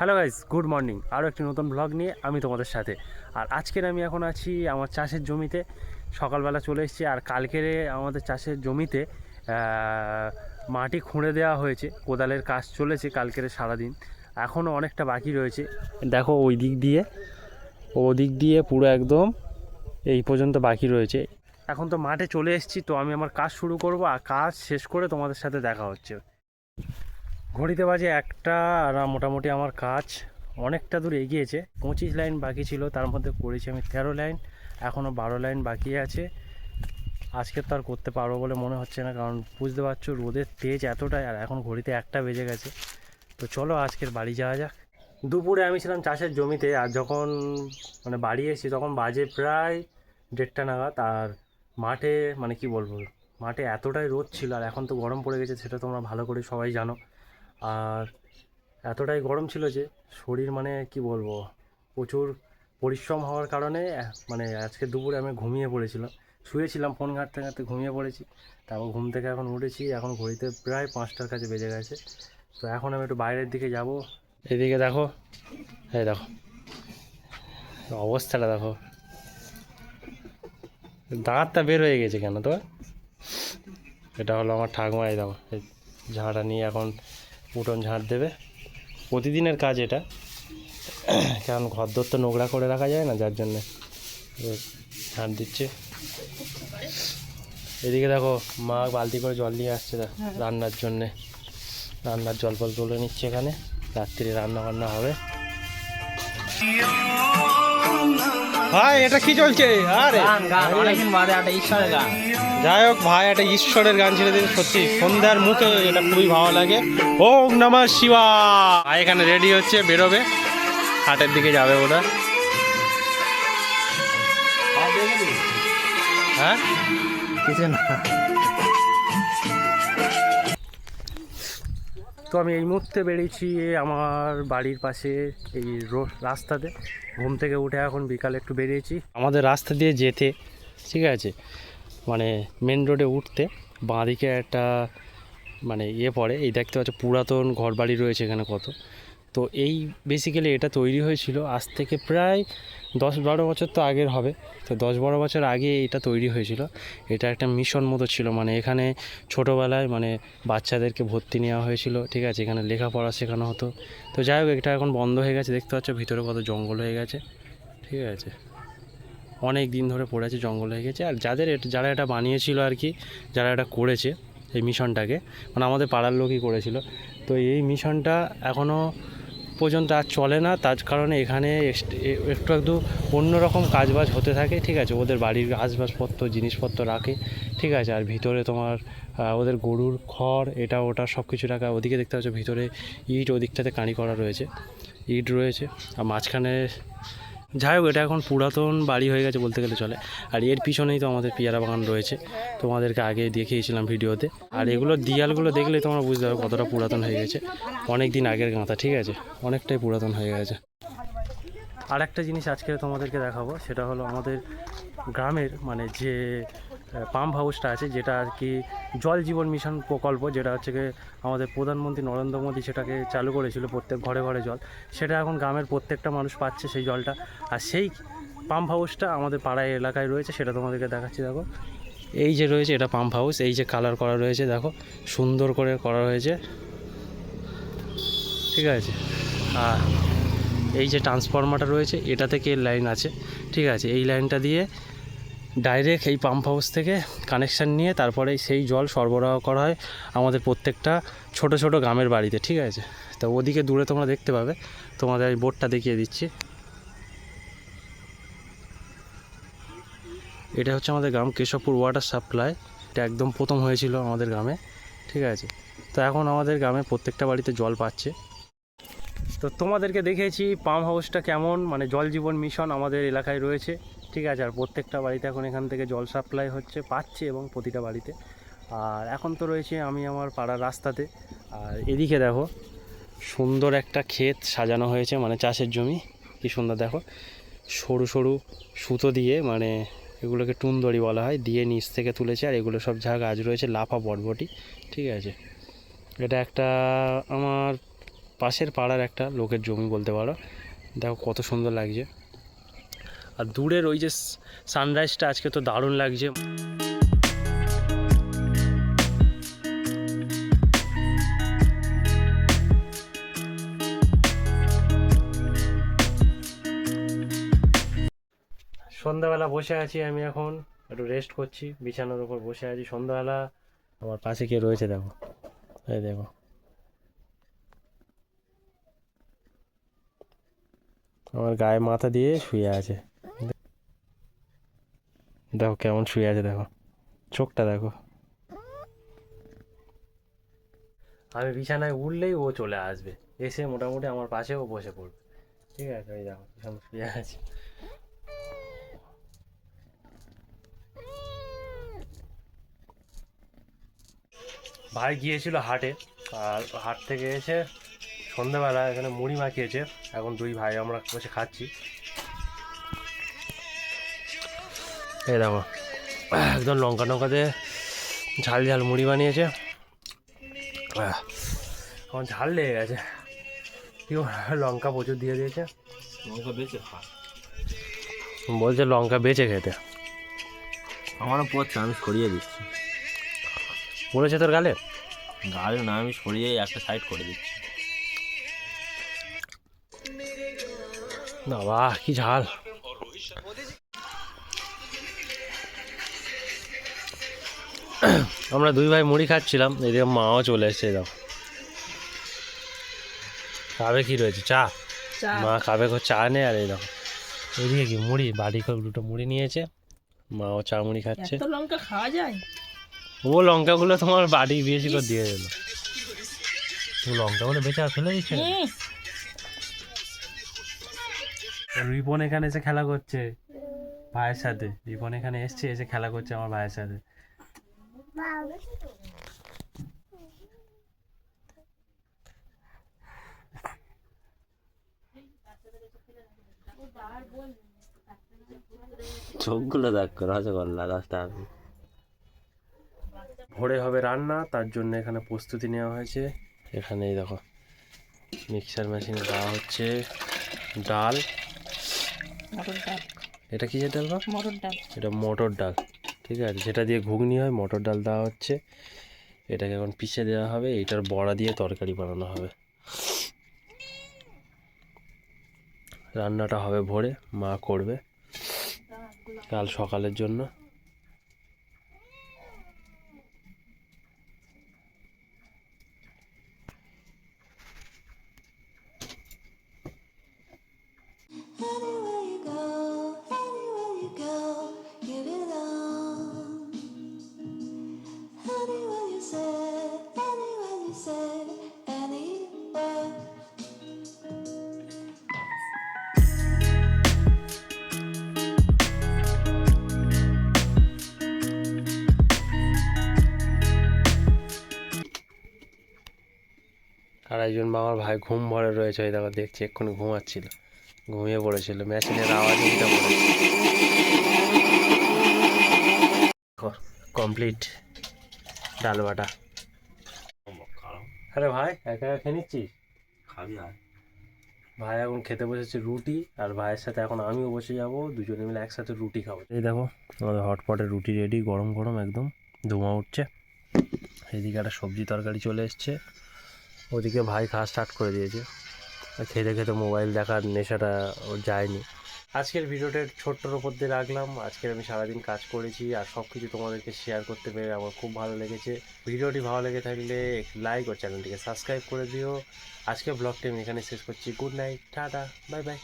Hello guys, good morning. আরও একটি নতুন ব্লগ নিয়ে আমি তোমাদের সাথে। আর আজকের আমি এখন আছি আমার চাষের জমিতে। সকালবেলা চলে এসেছি। আর কালকের আমাদের চাষের জমিতে মাটি খুঁড়ে দেওয়া হয়েছে, কোদালের কাজ চলেছে কালকের সারাদিন। এখনও অনেকটা বাকি রয়েছে। দেখো ওই দিক দিয়ে পুরো একদম এই পর্যন্ত বাকি রয়েছে। এখন তো মাঠে চলে এসেছি, তো আমি আমার কাজ শুরু করব, আর কাজ শেষ করে তোমাদের সাথে দেখা হচ্ছে। ঘড়িতে বাজে একটা। আর মোটামুটি আমার কাজ অনেকটা দূর এগিয়েছে। 25 লাইন বাকি ছিল, তার মধ্যে করেছি আমি 13 লাইন। এখনও 12 লাইন বাকি আছে। আজকে তো আর করতে পারবো বলে মনে হচ্ছে না, কারণ বুঝতে পারছো রোদের তেজ এতটাই। আর এখন ঘড়িতে 1টা বেজে গেছে। তো চলো আজকের বাড়ি যাওয়া যাক। দুপুরে আমি ছিলাম চাষের জমিতে, আর যখন বাড়ি এসেছি তখন বাজে প্রায় 1:30 নাগাদ। আর মাঠে কি বলবো, মাঠে এতটাই রোদ ছিল। আর এখন তো গরম পড়ে গেছে, সেটা তোমরা ভালো করে সবাই জানো। আর এতটাই গরম ছিল যে শরীর কি বলবো, প্রচুর পরিশ্রম হওয়ার কারণে আজকে দুপুরে আমি ঘুমিয়ে পড়েছিলাম। শুয়েছিলাম, ফোন ঘাঁটতে ঘাঁটতে ঘুমিয়ে পড়েছি। তারপর ঘুম থেকে এখন উঠেছি, এখন ঘড়িতে প্রায় 5টার কাছে বেজে গেছে। তো এখন আমি একটু বাইরের দিকে যাব। এদিকে দেখো, এই দেখো অবস্থাটা দেখো, দাঁতটা বের হয়ে গেছে কেন তো। এটা হলো আমার ঠাকুমা। এই দেখো, এই ঝাঁটা নিয়ে এখন উঠোন ঝাঁট দেবে। প্রতিদিনের কাজ এটা, কারণ ঘরদোর তো নোংরা করে রাখা যায় না, যার জন্যে ঝাঁট দিচ্ছে। এদিকে দেখো, মা বালতি করে জল নিয়ে আসছে রান্নার জন্যে। রান্নার জল ফল তুলে নিচ্ছে এখানে, রাত্রি রান্না বান্না হবে। ভাই এটা কি চলছে? আরে যাই হোক ভাই, একটা ঈশ্বরের গান ছেড়ে দিন। সত্যি সন্ধ্যার মুখে এটা খুবই ভালো লাগে। ওম নমঃ শিবায়। এখানে রেডি হচ্ছে, বেরোবে, হাটের দিকে যাবে ওরা। হ্যাঁ কিছু না। তো আমি এই মুহূর্তে বেরিয়েছি আমার বাড়ির পাশে এই রাস্তাতে। ঘুম থেকে উঠে এখন বিকালে একটু বেরিয়েছি আমাদের রাস্তা দিয়ে যেতে। ঠিক আছে, মেন রোডে উঠতে বাঁদিকে একটা পড়ে। এই দেখতে পাচ্ছ পুরাতন ঘর বাড়ি রয়েছে এখানে কত। তো এই বেসিক্যালি এটা তৈরি হয়েছিল আজ থেকে প্রায় 10-12 বছর তো আগের হবে। তো 10-12 বছর আগে এটা তৈরি হয়েছিল। এটা একটা মিশন মতো ছিল, এখানে ছোটোবেলায় বাচ্চাদেরকে ভর্তি নেওয়া হয়েছিল। ঠিক আছে, এখানে লেখাপড়া শেখানো হতো। তো যাই হোক, এটা এখন বন্ধ হয়ে গেছে। দেখতে পাচ্ছ ভিতরে কত জঙ্গল হয়ে গেছে। ঠিক আছে, অনেক দিন ধরে পড়ে আছে, জঙ্গল হয়ে গেছে। আর যারা এটা বানিয়েছিল আর কি, যারা এটা করেছে এই মিশনটাকে, আমাদের পাড়ার লোকই করেছিল। তো এই মিশনটা এখনও পর্যন্ত আর চলে না। তার কারণে এখানে একটু অন্যরকম কাজবাজ হতে থাকে। ঠিক আছে, ওদের বাড়ির আসবাবপত্র জিনিসপত্র রাখে। ঠিক আছে, আর ভিতরে তোমার ওদের গরুর খড় এটা ওটা সব কিছু রাখা। ওদিকে দেখতে পাচ্ছ ভিতরে ইট, ওদিকটাতে কাঁড়ি করা রয়েছে, ইট রয়েছে। আর মাঝখানে যাই হোক, এটা এখন পুরাতন বাড়ি হয়ে গেছে বলতে গেলে চলে। আর এর পিছনেই তো আমাদের পেয়ারা বাগান রয়েছে, তোমাদেরকে আগে দেখিয়েছিলাম ভিডিওতে। আর এগুলো দিয়ালগুলো দেখলে তোমরা বুঝতে পারবে কতটা পুরাতন হয়ে গেছে। অনেক দিন আগের গাঁথা, ঠিক আছে, অনেকটাই পুরাতন হয়ে গেছে। আর একটা জিনিস আজকে তোমাদেরকে দেখাবো, সেটা হলো আমাদের গ্রামের যে পাম্প হাউসটা আছে, যেটা আর কি জল জীবন মিশন প্রকল্প, যেটা হচ্ছে কি আমাদের প্রধানমন্ত্রী নরেন্দ্র মোদী সেটাকে চালু করেছিল, প্রত্যেক ঘরে ঘরে জল। সেটা এখন গ্রামের প্রত্যেকটা মানুষ পাচ্ছে সেই জলটা। আর সেই পাম্প হাউসটা আমাদের পাড়ায় এলাকায় রয়েছে, সেটা তোমাদেরকে দেখাচ্ছি। দেখো, এই যে রয়েছে এটা পাম্প হাউস। এই যে কালার করা রয়েছে, দেখো সুন্দর করে করা হয়েছে। ঠিক আছে, আর এই যে ট্রান্সফরমারটা রয়েছে, এটা থেকে লাইন আছে। ঠিক আছে, এই লাইনটা দিয়ে ডাইরেক্ট এই পাম্প হাউস থেকে কানেকশান নিয়ে তারপরে সেই জল সরবরাহ করা হয় আমাদের প্রত্যেকটা ছোট ছোট গ্রামের বাড়িতে। ঠিক আছে, তো ওদিকে দূরে তোমরা দেখতে পাবে, তোমাদের এই বোর্ডটা দেখিয়ে দিচ্ছি। এটা হচ্ছে আমাদের গ্রাম কেশবপুর ওয়াটার সাপ্লাই। এটা একদম প্রথম হয়েছিল আমাদের গ্রামে। ঠিক আছে, তো এখন আমাদের গ্রামে প্রত্যেকটা বাড়িতে জল পাচ্ছে। তো তোমাদেরকে দেখিয়েছি পাম্প হাউসটা কেমন, জল জীবন মিশন আমাদের এলাকায় রয়েছে। ঠিক আছে, আর প্রত্যেকটা বাড়িতে এখন এখান থেকে জল সাপ্লাই পাচ্ছে, এবং প্রতিটা বাড়িতে। আর এখন তো রয়েছে আমি আমার পাড়ার রাস্তাতে। আর এদিকে দেখো সুন্দর একটা ক্ষেত সাজানো হয়েছে, চাষের জমি। কি সুন্দর দেখো, সরু সরু সুতো দিয়ে, এগুলোকে টুনদড়ি বলা হয়, দিয়ে নিচ থেকে তুলেছে। আর এগুলো সব যা গাছ রয়েছে লাফা বটবটি। ঠিক আছে, এটা একটা আমার পাশের পাড়ার একটা লোকের জমি বলতে পারো। দেখো কত সুন্দর লাগছে, আর দূরের ওই যে সানরাইজটা আজকে তো দারুণ লাগছে। সন্ধ্যাবেলা বসে আছি আমি, এখন একটু রেস্ট করছি, বিছানার উপর বসে আছি সন্ধ্যাবেলা। আমার পাশে কে রয়েছে দেখো, এই দেখো, আমার গায়ে মাথা দিয়ে শুয়ে আছে। দেখো কেমন শুয়ে আছে, দেখো চোখটা দেখো। আমি বিছানায় উঠলেই ও চলে আসবে, এসে মোটামুটি আমার পাশেও বসে পড়বে। ঠিক আছে, এই দেখো কেমন শুয়ে আছে। ভাই গিয়েছিল হাটে, আর হাট থেকে এসে সন্ধ্যাবেলা এখানে মুড়ি মাখিয়েছে। এখন দুই ভাই আমরা বসে খাচ্ছি। এই দেখো একদম লঙ্কা টঙ্কা দিয়ে ঝাল ঝাল মুড়ি বানিয়েছে। আমার ঝাল লেগে গেছে, কি লঙ্কা প্রচুর দিয়ে দিয়েছে। লঙ্কা বেঁচে খা, বলছে লঙ্কা বেঁচে খেতে। আমারও পড়ছে, আমি সরিয়ে দিচ্ছি। পড়েছে তোর গালে? গাড়ি না, আমি সরিয়ে একটা সাইড করে দিচ্ছি। না বাহ কি ঝাল। আমরা দুই ভাই মুড়ি খাচ্ছিলাম, এদিকে মাও চলে এসছে। দাও খাবে কি রয়েছে, চা? মা খাবে চা নেই। আর এই দেখো এদিকে কি মুড়ি, বাড়ি করে দুটো মুড়ি নিয়েছে, মাও চা মুড়ি খাচ্ছে। লঙ্কা খাওয়া যায়? ও লঙ্কাগুলো তোমার বাড়ি বেশি করে দিয়ে দিল। লঙ্কাগুলো বেচা ফেলে দিচ্ছে। রিপন এখানে এসে খেলা করছে ভাইয়ের সাথে। রিপন এখানে এসছে, এসে খেলা করছে আমার ভাইয়ের সাথে। চোখগুলো দেখ, রসগোল্লা 10 টাকা। ভোরে হবে রান্না, তার জন্য এখানে প্রস্তুতি নেওয়া হয়েছে। এখানে এই দেখো মিক্সার মেশিনে দেওয়া হচ্ছে ডাল। মটর ডাল। এটা কি ডাল? মটর ডাল। এটা মটর ডাল, ঠিক আছে, যেটা দিয়ে ঘুগনি হয় মটর ডাল দেওয়া হচ্ছে। এটাকে এখন পিষে দেওয়া হবে, এইটার বড়া দিয়ে তরকারি বানানো হবে। রান্নাটা হবে ভোরে, মা করবে কাল সকালের জন্য। Anywhere you go, anywhere you go, you belong. Anywhere you say, anywhere. আর একজন আমার ভাই ঘুম ভরে রয়েছে, ওই দেখো দেখছি এক্ষুনি ঘুমাচ্ছিল, ঘুমিয়ে পড়েছিল, মেশিনের আওয়াজ উঠে পড়েছে। কমপ্লিট ডাল বাটা। আরে ভাই একা একা খেয়ে নিচ্ছিস? খাবি আর ভাই এখন খেতে বসেছে রুটি, আর ভাইয়ের সাথে এখন আমিও বসে যাব, দুজনে মিলে একসাথে রুটি খাবো। এই দেখো আমাদের হটপটে রুটি রেডি, গরম গরম একদম ধোঁয়া উঠছে। এদিকে একটা সবজি তরকারি চলে এসছে, ওদিকে ভাই খাওয়া স্টার্ট করে দিয়েছে। খেতে খেতে মোবাইল দেখার নেশাটা ওর যায়নি। আজকের ভিডিওটা ছোট্টর উপর দিয়ে রাখলাম। আজকের আমি সারাদিন কাজ করেছি, আর সব কিছু তোমাদেরকে শেয়ার করতে পেরে আমার খুব ভালো লেগেছে। ভিডিওটি ভালো লেগে থাকলে একটু লাইক ও চ্যানেলটিকে সাবস্ক্রাইব করে দিও। আজকের ব্লগটি আমি এখানে শেষ করছি। Good night, tata, bye bye.